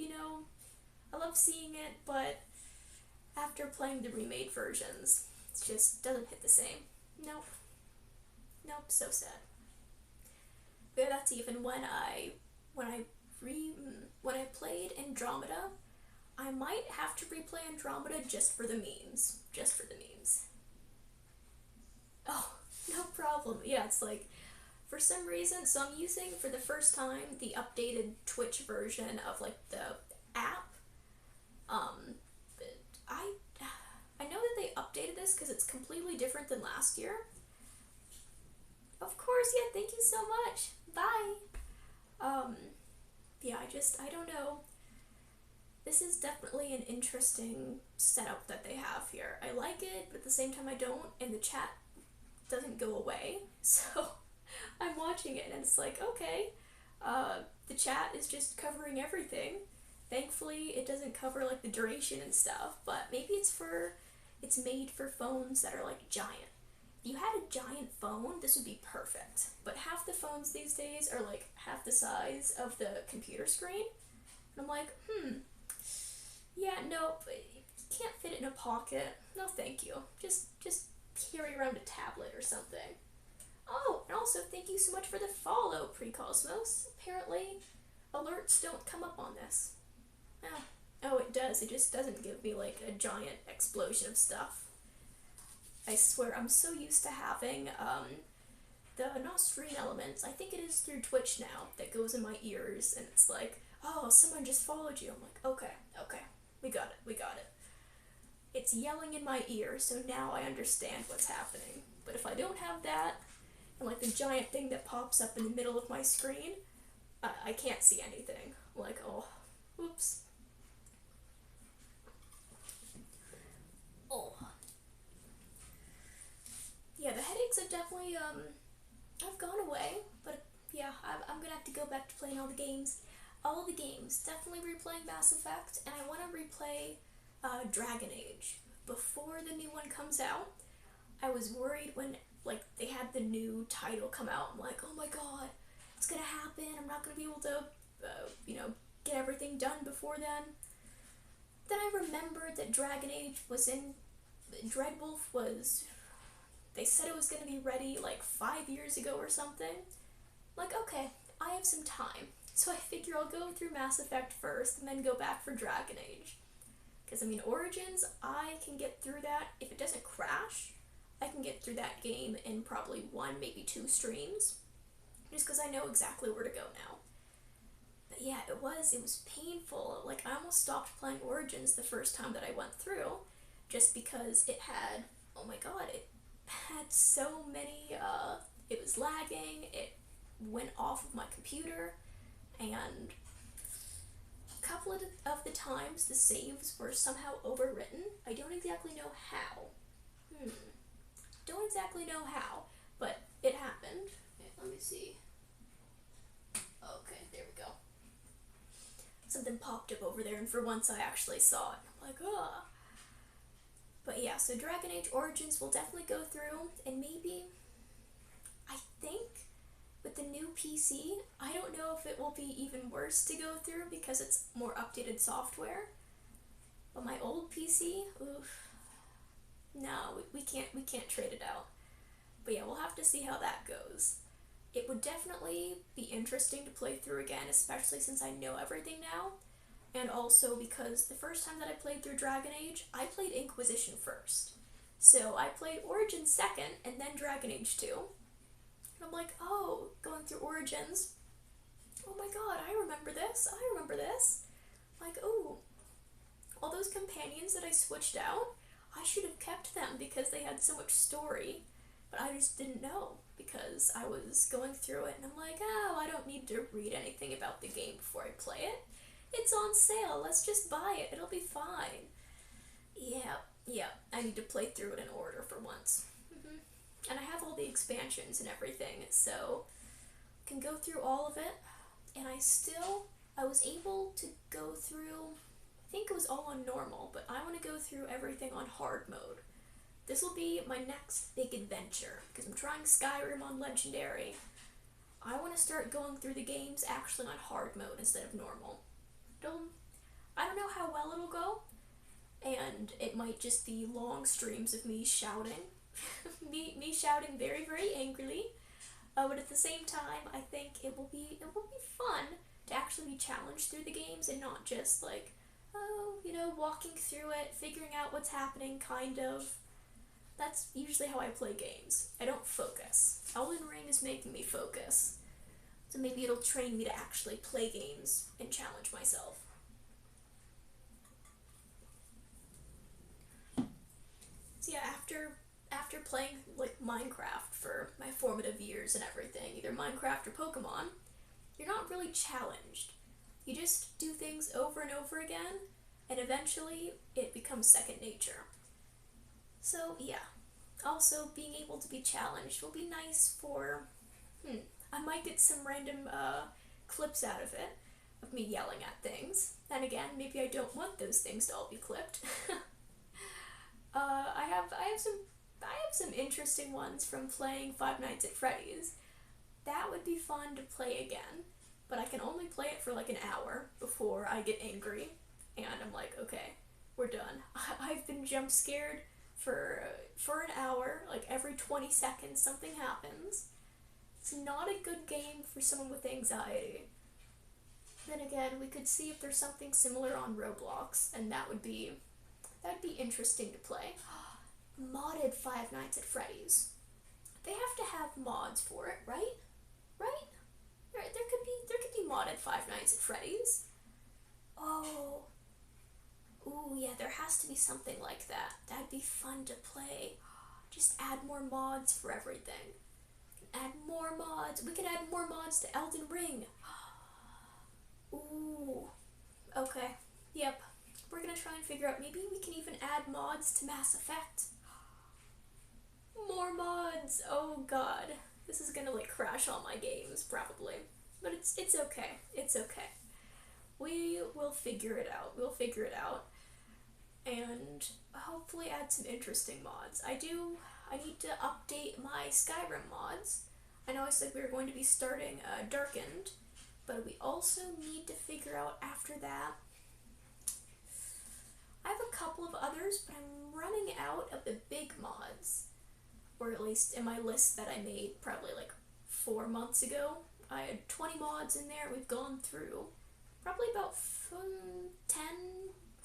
I love seeing it, but after playing the remade versions, it just doesn't hit the same. Nope. Nope, so sad. But that's even when I when I played Andromeda, I might have to replay Andromeda just for the memes. Just for the memes. Oh, no problem. Yeah, it's like, for some reason, so I'm using for the first time the updated Twitch version of like the app. But I know that they updated this because it's completely different than last year. Of course, yeah, thank you so much. Bye. Yeah, I don't know. This is definitely an interesting setup that they have here. I like it, but at the same time I don't, and the chat doesn't go away. So I'm watching it and it's like, okay, the chat is just covering everything. Thankfully, it doesn't cover like the duration and stuff, but maybe it's made for phones that are like giant. If you had a giant phone, this would be perfect. But half the phones these days are like half the size of the computer screen. And I'm like, yeah, nope, you can't fit it in a pocket. No, thank you. Just carry around a tablet or something. Oh, and also thank you so much for the follow, Precosmos. Apparently, alerts don't come up on this. Oh, it does. It just doesn't give me like a giant explosion of stuff. I swear, I'm so used to having the not stream elements. I think it is through Twitch now that goes in my ears, and it's like, oh, someone just followed you. I'm like, okay, we got it. It's yelling in my ear, so now I understand what's happening. But if I don't have that, and like the giant thing that pops up in the middle of my screen, I can't see anything. I'm like, oh, oops. Oh. Yeah, the headaches have definitely, have gone away, but yeah, I'm gonna have to go back to playing all the games. All the games. Definitely replaying Mass Effect, and I want to replay Dragon Age. Before the new one comes out, I was worried when like they had the new title come out. I'm like, oh my god, it's gonna happen. I'm not gonna be able to, get everything done before then. Then I remembered that Dragon Age was in. Dreadwolf was. They said it was gonna be ready like 5 years ago or something. Like, okay, I have some time. So I figure I'll go through Mass Effect first and then go back for Dragon Age. Because, I mean, Origins, I can get through that. If it doesn't crash, I can get through that game in probably 1, maybe 2 streams. Just because I know exactly where to go now. But yeah, it was painful. Like, I almost stopped playing Origins the first time that I went through. Just because it had, oh my god, it had so many, it was lagging, it went off of my computer. And a couple of the times the saves were somehow overwritten. I don't exactly know how. Don't exactly know how, but it happened. Okay, let me see. Okay, there we go. Something popped up over there, and for once I actually saw it. I'm like, ah. But yeah, so Dragon Age Origins will definitely go through, and maybe, I think, with the new PC, I don't know if it will be even worse to go through because it's more updated software. But my old PC, oof, no, we can't trade it out. But yeah, we'll have to see how that goes. It would definitely be interesting to play through again, especially since I know everything now. And also because the first time that I played through Dragon Age, I played Inquisition first. So I played Origins second, and then Dragon Age 2. And I'm like, oh, going through Origins. Oh my god, I remember this. Like, oh, all those companions that I switched out, I should have kept them because they had so much story. But I just didn't know because I was going through it and I'm like, oh, I don't need to read anything about the game before I play it. It's on sale, let's just buy it, it'll be fine. Yeah, I need to play through it in order for once. And I have all the expansions and everything, so I can go through all of it. And I was able to go through, I think it was all on normal, but I want to go through everything on hard mode. This will be my next big adventure, because I'm trying Skyrim on Legendary. I want to start going through the games actually on hard mode instead of normal. I don't know how well it'll go, and it might just be long streams of me shouting, me shouting very, very angrily. But at the same time, I think it will be fun to actually be challenged through the games and not just like, oh, walking through it, figuring out what's happening, kind of. That's usually how I play games. I don't focus. Elden Ring is making me focus. So maybe it'll train me to actually play games and challenge myself. So yeah, after playing like Minecraft for my formative years and everything, either Minecraft or Pokemon, you're not really challenged. You just do things over and over again, and eventually it becomes second nature. So yeah, also being able to be challenged will be nice for, I might get some random clips out of it, of me yelling at things. Then again, maybe I don't want those things to all be clipped. I have some interesting ones from playing Five Nights at Freddy's. That would be fun to play again, but I can only play it for like an hour before I get angry, and I'm like, okay, we're done. I've been jump scared for an hour. Like every 20 seconds, something happens. It's not a good game for someone with anxiety. Then again, we could see if there's something similar on Roblox, and that'd be interesting to play. Modded Five Nights at Freddy's. They have to have mods for it, right? Right? Right. There could be modded Five Nights at Freddy's. Oh. Ooh, yeah, there has to be something like that. That'd be fun to play. Just add more mods for everything. Add more mods. We can add more mods to Elden Ring. Ooh. Okay. Yep. We're gonna try and figure out, maybe we can even add mods to Mass Effect. More mods! Oh god. This is gonna like crash all my games, probably. But it's okay. It's okay. We will figure it out. We'll figure it out. And hopefully add some interesting mods. I need to update my Skyrim mods. I know I said we were going to be starting Darkened, but we also need to figure out after that. I have a couple of others, but I'm running out of the big mods. Or at least in my list that I made probably like 4 months ago. I had 20 mods in there. We've gone through probably about 10,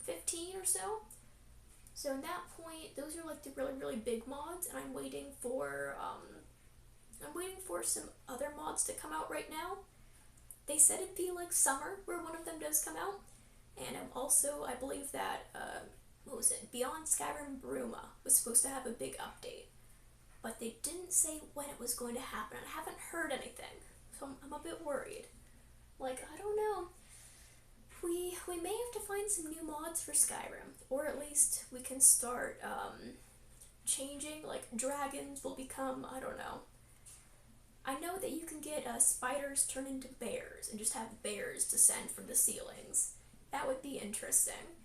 15 or so. So in that point, those are like the really, really big mods, and I'm waiting for some other mods to come out right now. They said it'd be like summer where one of them does come out. And I believe that, what was it? Beyond Skyrim Bruma was supposed to have a big update. But they didn't say when it was going to happen. I haven't heard anything, so I'm a bit worried. Like, I don't know. We may have to find some new mods for Skyrim, or at least we can start changing, like dragons will become, I don't know. I know that you can get spiders turn into bears and just have bears descend from the ceilings. That would be interesting.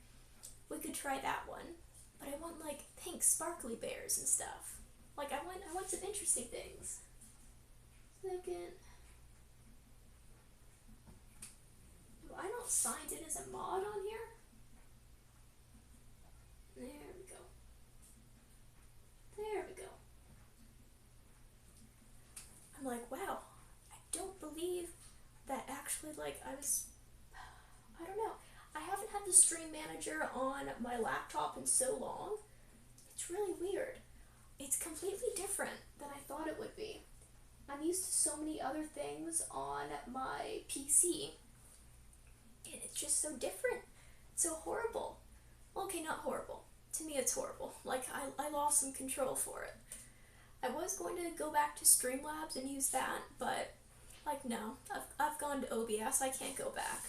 We could try that one, but I want like pink sparkly bears and stuff. Like I want some interesting things. Second. Do I not signed in as a mod on here? There we go. There we go. I'm like, wow, I don't believe that actually, like, I don't know. I haven't had the stream manager on my laptop in so long. It's really weird. It's completely different than I thought it would be. I'm used to so many other things on my PC, and it's just so different. It's so horrible. Okay, not horrible. To me, it's horrible. Like, I lost some control for it. I was going to go back to Streamlabs and use that, but, like, no. I've gone to OBS. I can't go back.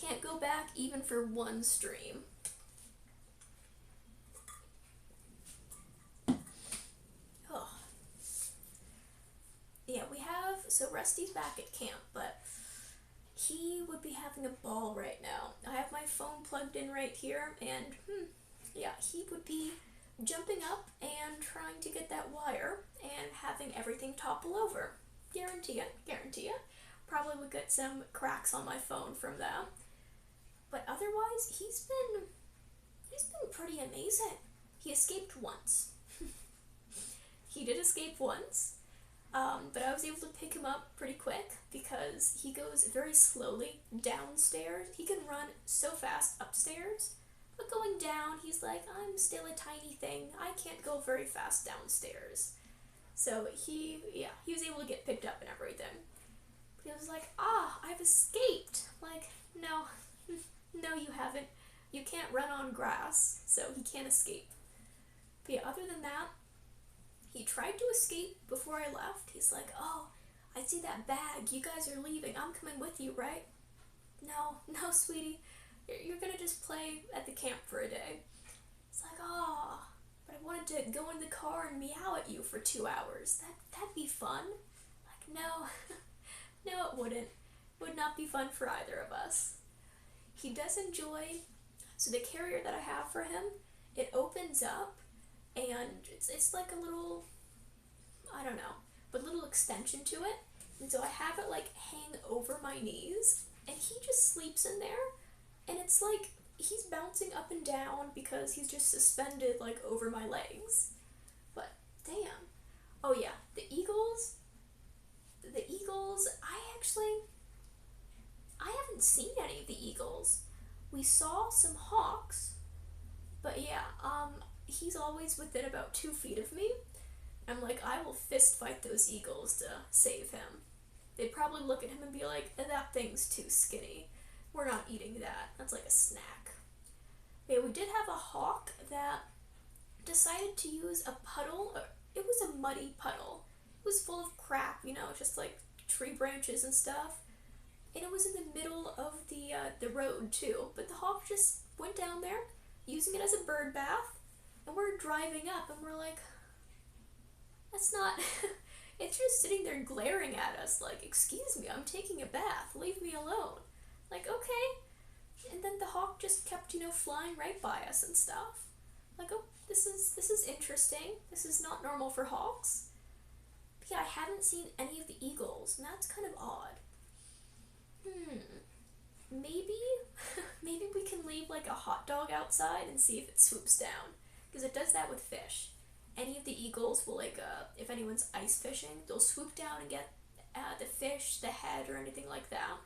Can't go back even for one stream. Oh. Yeah, so Rusty's back at camp, but he would be having a ball right now. I have my phone plugged in right here, and, yeah, he would be jumping up and trying to get that wire and having everything topple over. Guarantee it. Probably would get some cracks on my phone from that. But otherwise, he's been pretty amazing. He escaped once. He did escape once, but I was able to pick him up pretty quick because he goes very slowly downstairs. He can run so fast upstairs, but going down, he's like, I'm still a tiny thing. I can't go very fast downstairs. So he was able to get picked up and everything. But he was like, I've escaped. Like, no, no, you haven't. You can't run on grass, so he can't escape. But yeah, other than that, he tried to escape before I left. He's like, oh, I see that bag. You guys are leaving. I'm coming with you, right? No, no, sweetie. You're gonna just play at the camp for a day. It's like, oh, but I wanted to go in the car and meow at you for 2 hours. That'd be fun. Like, no, no, it wouldn't. It would not be fun for either of us. He does enjoy, so the carrier that I have for him, it opens up, and it's like a little, I don't know, but little extension to it. And so I have it like hang over my knees, and he just sleeps in there, and it's like he's bouncing up and down because he's just suspended like over my legs. But damn. Oh yeah, the eagles, I haven't seen any of the eagles. We saw some hawks, but yeah, he's always within about 2 feet of me. I'm like, I will fist fight those eagles to save him. They'd probably look at him and be like, that thing's too skinny. We're not eating that. That's like a snack. Yeah, we did have a hawk that decided to use a puddle. It was a muddy puddle. It was full of crap, just like tree branches and stuff. And it was in the middle of the road too. But the hawk just went down there, using it as a bird bath. And we're driving up, and we're like, that's not. It's just sitting there glaring at us, like, excuse me, I'm taking a bath. Leave me alone. Like, okay. And then the hawk just kept, flying right by us and stuff. Like, oh, this is interesting. This is not normal for hawks. But yeah, I haven't seen any of the eagles, and that's kind of odd. Maybe we can leave like a hot dog outside and see if it swoops down, because it does that with fish. Any of the eagles will if anyone's ice fishing, they'll swoop down and get the fish, the head, or anything like that.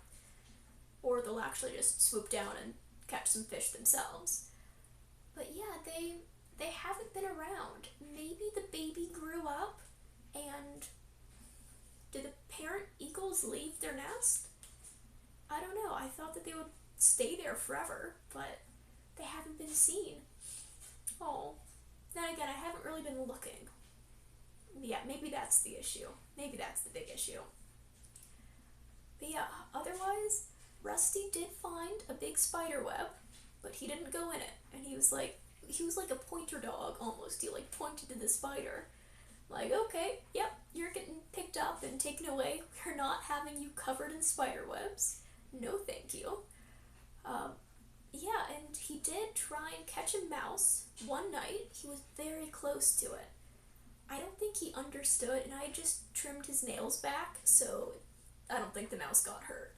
Or they'll actually just swoop down and catch some fish themselves. But yeah, they haven't been around. Maybe the baby grew up, and did the parent eagles leave their nest? I don't know. I thought that they would stay there forever, but they haven't been seen. Oh. Then again, I haven't really been looking. Yeah, maybe that's the issue. Maybe that's the big issue. But yeah, otherwise, Rusty did find a big spider web, but he didn't go in it. And he was like a pointer dog almost. He like pointed to the spider. Like, okay, yep, you're getting picked up and taken away. We're not having you covered in spider webs. No thank you. Yeah, and he did try and catch a mouse one night. He was very close to it. I don't think he understood, and I just trimmed his nails back, so I don't think the mouse got hurt.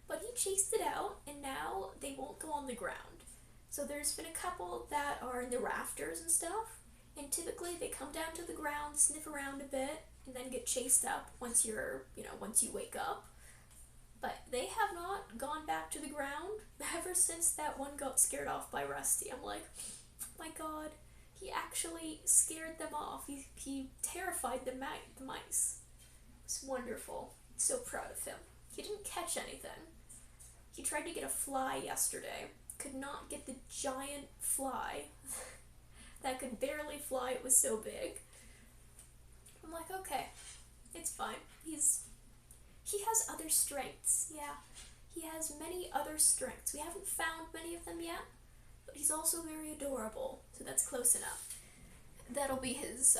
But he chased it out, and now they won't go on the ground. So there's been a couple that are in the rafters and stuff, and typically they come down to the ground, sniff around a bit, and then get chased up once you wake up. But they have not gone back to the ground ever since that one got scared off by Rusty. I'm like, my God, he actually scared them off. He terrified the mice. It's wonderful. So proud of him. He didn't catch anything. He tried to get a fly yesterday. Could not get the giant fly that could barely fly. It was so big. I'm like, okay, it's fine. He has other strengths, yeah. He has many other strengths. We haven't found many of them yet, but he's also very adorable, so that's close enough. That'll be his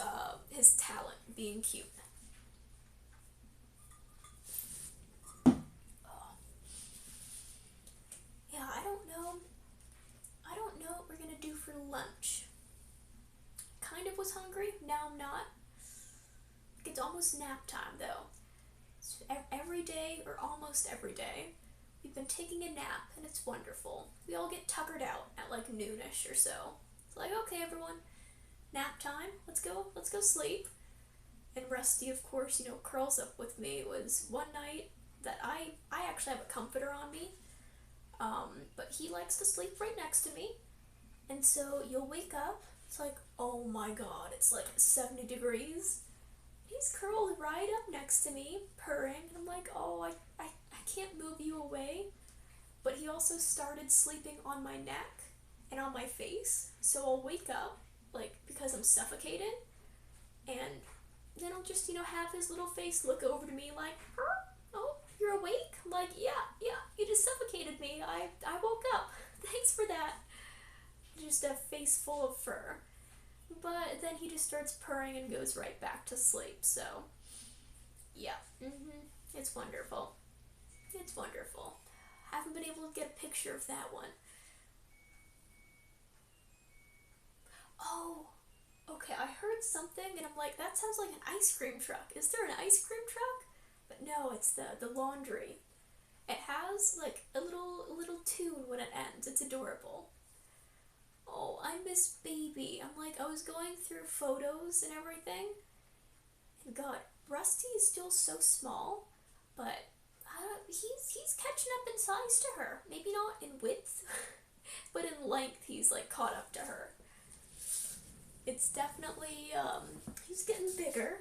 talent, being cute. Oh. Yeah, I don't know what we're gonna do for lunch. Kind of was hungry, now I'm not. It's almost nap time though. Every day, or almost every day, We've been taking a nap, and it's wonderful. We all get tuckered out at like noonish or so. It's like, okay, everyone, nap time. Let's go sleep. And Rusty, of course, curls up with me. It was one night that I actually have a comforter on me, but he likes to sleep right next to me. And so you'll wake up. It's like, oh my god, it's like 70 degrees. He's curled right up next to me, purring. And I'm like, oh, I can't move you away. But he also started sleeping on my neck and on my face. So I'll wake up, like, because I'm suffocated. And then I'll just, have his little face look over to me like, oh, you're awake? I'm like, yeah, you just suffocated me. I woke up. Thanks for that. Just a face full of fur. But then he just starts purring and goes right back to sleep. So, yeah, it's wonderful. It's wonderful. Haven't been able to get a picture of that one. Oh, okay, I heard something and I'm like, that sounds like an ice cream truck. Is there an ice cream truck? But no, it's the laundry. It has like a little tune when it ends. It's adorable. Oh, I miss Baby. I'm like, I was going through photos and everything. And God, Rusty is still so small, but he's catching up in size to her. Maybe not in width, but in length he's like caught up to her. It's definitely, he's getting bigger.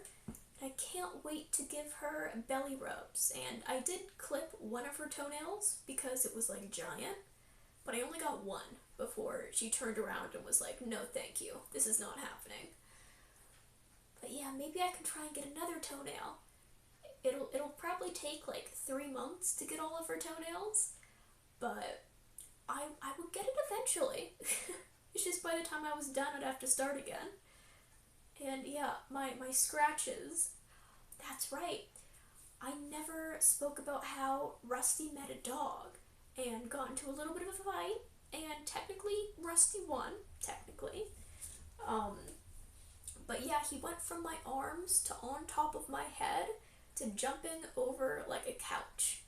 I can't wait to give her belly rubs. And I did clip one of her toenails because it was like giant, but I only got one before she turned around and was like, no thank you, this is not happening. But yeah, maybe I can try and get another toenail. It'll probably take like 3 months to get all of her toenails, but I would get it eventually. It's just by the time I was done, I'd have to start again. And yeah, my scratches, that's right. I never spoke about how Rusty met a dog and got into a little bit of a fight, and technically Rusty won, technically. But yeah, he went from my arms to on top of my head to jumping over like a couch.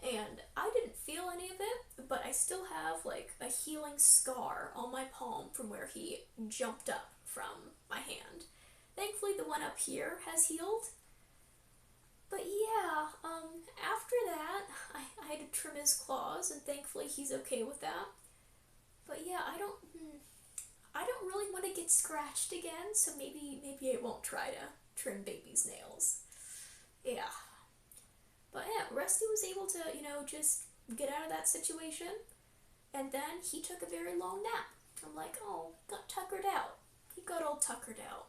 And I didn't feel any of it, but I still have like a healing scar on my palm from where he jumped up from my hand. Thankfully the one up here has healed. But yeah, after that, I had to trim his claws, and thankfully he's okay with that. But yeah, I don't really want to get scratched again, so maybe I won't try to trim Baby's nails. Yeah. But yeah, Rusty was able to, just get out of that situation, and then he took a very long nap. I'm like, oh, got tuckered out. He got all tuckered out.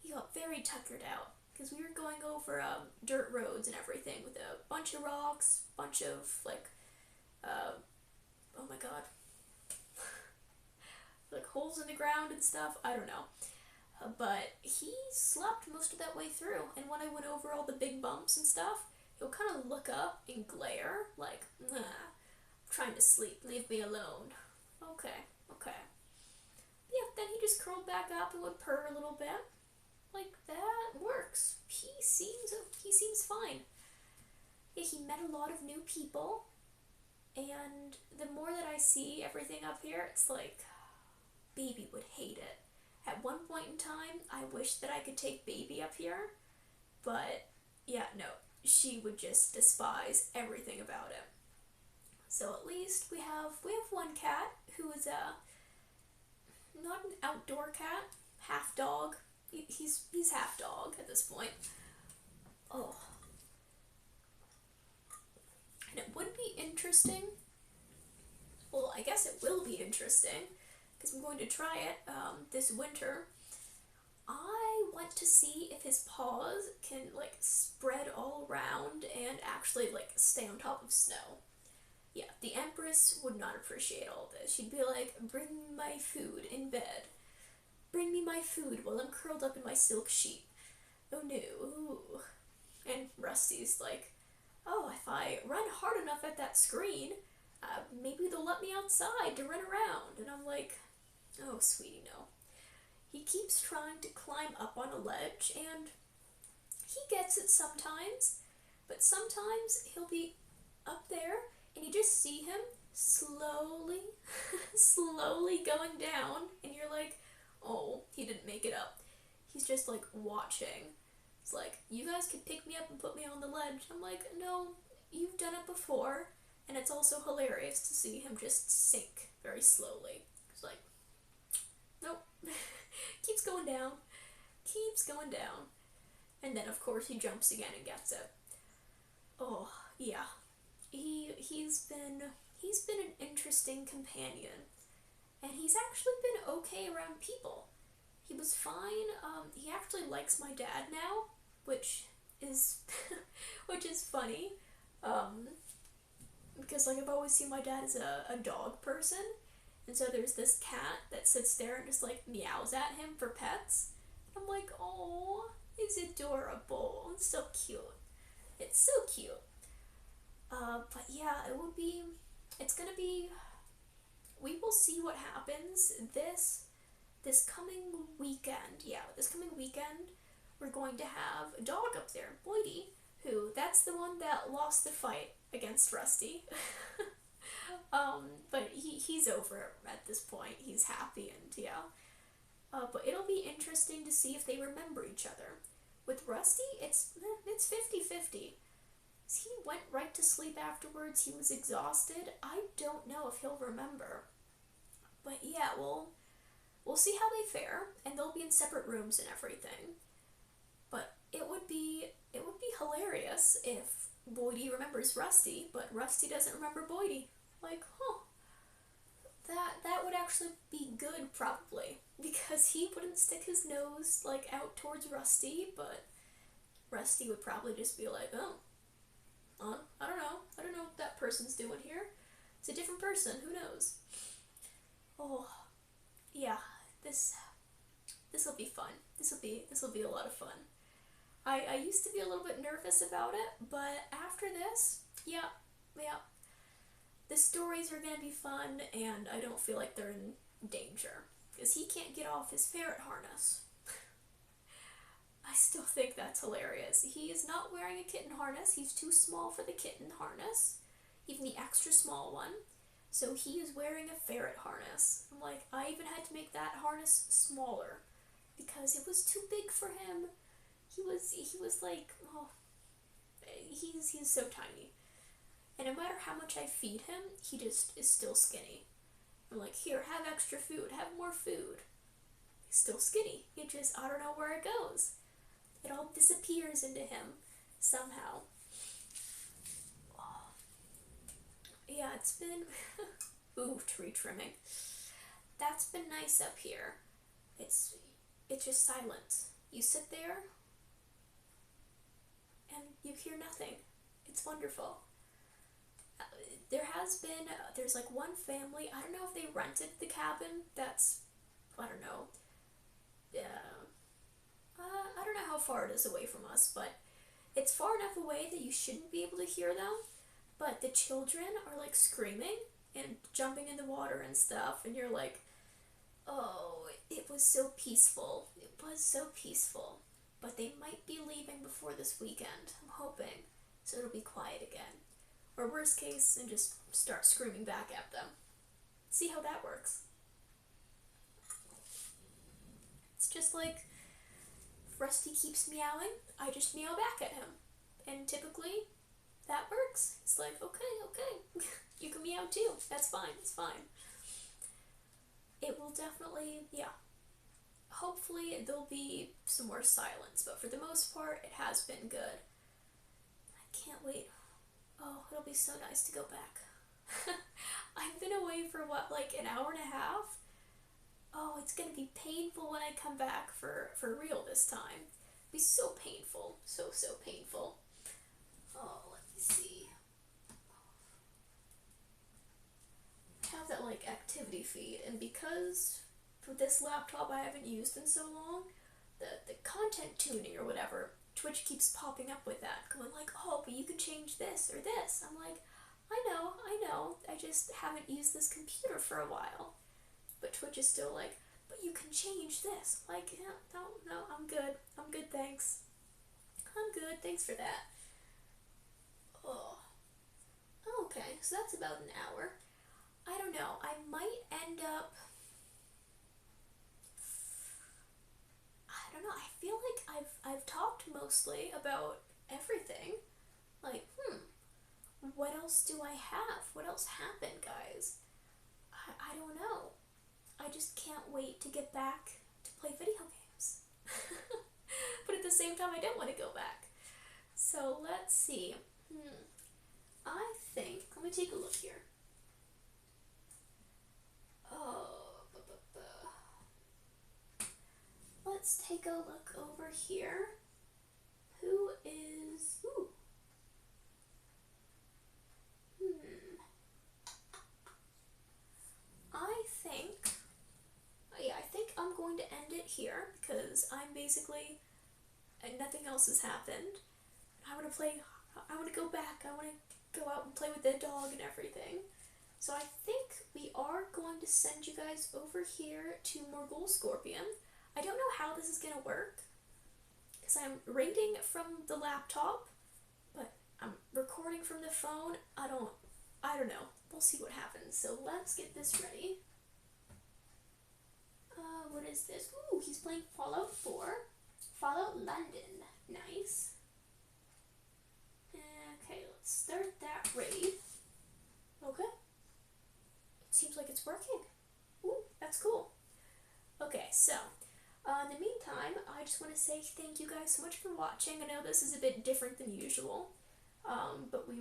He got very tuckered out, because we were going over dirt roads and everything with a bunch of rocks, bunch of, like, oh my god, like holes in the ground and stuff, I don't know. But he slept most of that way through, and when I went over all the big bumps and stuff, he'll kind of look up and glare, like, nah, I'm trying to sleep, leave me alone. Okay. Yeah, then he just curled back up and would purr a little bit. Like, that works. He seems fine. Yeah, he met a lot of new people, and the more that I see everything up here, it's like, Baby would hate it. At one point in time, I wish that I could take Baby up here, but yeah, no, she would just despise everything about it. So at least we have one cat who is not an outdoor cat, half dog. He's half dog at this point. Oh. And it would be interesting, well, I guess it will be interesting, because I'm going to try it this winter. I want to see if his paws can like spread all around and actually like stay on top of snow. Yeah, the Empress would not appreciate all this. She'd be like, bring me my food in bed. Bring me my food while I'm curled up in my silk sheet. Oh no. Ooh. And Rusty's like, oh, if I run hard enough at that screen, maybe they'll let me outside to run around. And I'm like, oh, sweetie, no. He keeps trying to climb up on a ledge, and he gets it sometimes, but sometimes he'll be up there, and you just see him slowly, slowly going down, and you're like, oh, he didn't make it up. He's just like watching. It's like, you guys can pick me up and put me on the ledge. I'm like, no, you've done it before, and it's also hilarious to see him just sink very slowly. It's like, nope. Keeps going down. Keeps going down. And then of course he jumps again and gets it. Oh, yeah. He's been an interesting companion. And he's actually been okay around people. He was fine. He actually likes my dad now, which is which is funny. Because like I've always seen my dad as a dog person. And so there's this cat that sits there and just like meows at him for pets. I'm like, oh, it's adorable. It's so cute. It's so cute. But yeah, we will see what happens this coming weekend. Yeah, this coming weekend, we're going to have a dog up there, Boydie, that's the one that lost the fight against Rusty. But he's over it at this point. He's happy and yeah. But it'll be interesting to see if they remember each other. With Rusty, it's 50-50. He went right to sleep afterwards. He was exhausted. I don't know if he'll remember. But yeah, we'll see how they fare, and they'll be in separate rooms and everything. But it would be hilarious if Boydie remembers Rusty, but Rusty doesn't remember Boydie. Like, huh. That would actually be good, probably, because he wouldn't stick his nose, like, out towards Rusty, but Rusty would probably just be like, oh, I don't know what that person's doing here. It's a different person, who knows? Oh, yeah, this'll be fun. This'll be a lot of fun. I used to be a little bit nervous about it, but after this, yeah. The stories are gonna be fun, and I don't feel like they're in danger, because he can't get off his ferret harness. I still think that's hilarious. He is not wearing a kitten harness. He's too small for the kitten harness, even the extra small one. So he is wearing a ferret harness. I'm like, I even had to make that harness smaller because it was too big for him. He was like, oh, he's so tiny. And no matter how much I feed him, he just is still skinny. I'm like, here, have extra food, have more food. He's still skinny. I don't know where it goes. It all disappears into him somehow. Oh. Yeah, it's been, ooh, tree trimming. That's been nice up here. It's just silent. You sit there and you hear nothing. It's wonderful. There's like one family, I don't know if they rented the cabin, I don't know. I don't know how far it is away from us, but it's far enough away that you shouldn't be able to hear them, but the children are like screaming and jumping in the water and stuff, and you're like, oh, it was so peaceful. It was so peaceful. But they might be leaving before this weekend, I'm hoping, so it'll be quiet again. Or worst case, and just start screaming back at them. See how that works. It's just like, if Rusty keeps meowing, I just meow back at him. And typically, that works. It's like, okay, you can meow too. That's fine, it's fine. It will definitely, yeah. Hopefully there'll be some more silence, but for the most part, it has been good. I can't wait. Oh, it'll be so nice to go back. I've been away for like an hour and a half? Oh, it's gonna be painful when I come back for real this time. It'll be so painful. So painful. Oh, let me see. I have that like activity feed, and because for this laptop I haven't used in so long, the content tuning or whatever, Twitch keeps popping up with that, going like, oh, but you could change this or this. I'm like, I know, I just haven't used this computer for a while. But Twitch is still like, but you can change this. Like, yeah, no, I'm good, thanks. I'm good, thanks for that. Oh, so that's about an hour. I don't know, I might end up, I don't know, I feel like I've talked mostly about everything. Like, what else do I have? What else happened, guys? I don't know. I just can't wait to get back to play video games. But at the same time, I don't want to go back. So let's see. I think, let me take a look here. Oh, let's take a look over here. Who is, I think I'm going to end it here because I'm basically, and nothing else has happened. I want to go back, I want to go out and play with the dog and everything. So I think we are going to send you guys over here to Morgul Scorpion. I don't know how this is going to work because I'm raiding from the laptop, but I'm recording from the phone. I don't know. We'll see what happens. So let's get this ready. What is this? Ooh, he's playing Fallout 4. Fallout London. Nice. Okay, let's start that raid. Okay. It seems like it's working. Ooh, that's cool. Okay, so, in the meantime, I just want to say thank you guys so much for watching. I know this is a bit different than usual, but I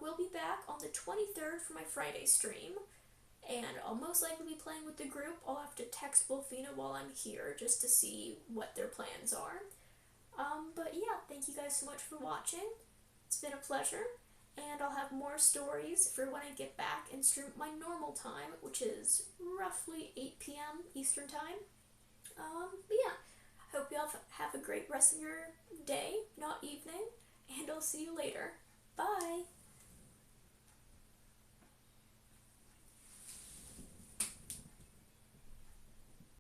will be back on the 23rd for my Friday stream. And I'll most likely be playing with the group. I'll have to text Wolfina while I'm here just to see what their plans are. But yeah, thank you guys so much for watching. It's been a pleasure. And I'll have more stories for when I get back and stream my normal time, which is roughly 8 p.m. Eastern Time. But yeah, I hope you all have a great rest of your day, not evening, and I'll see you later.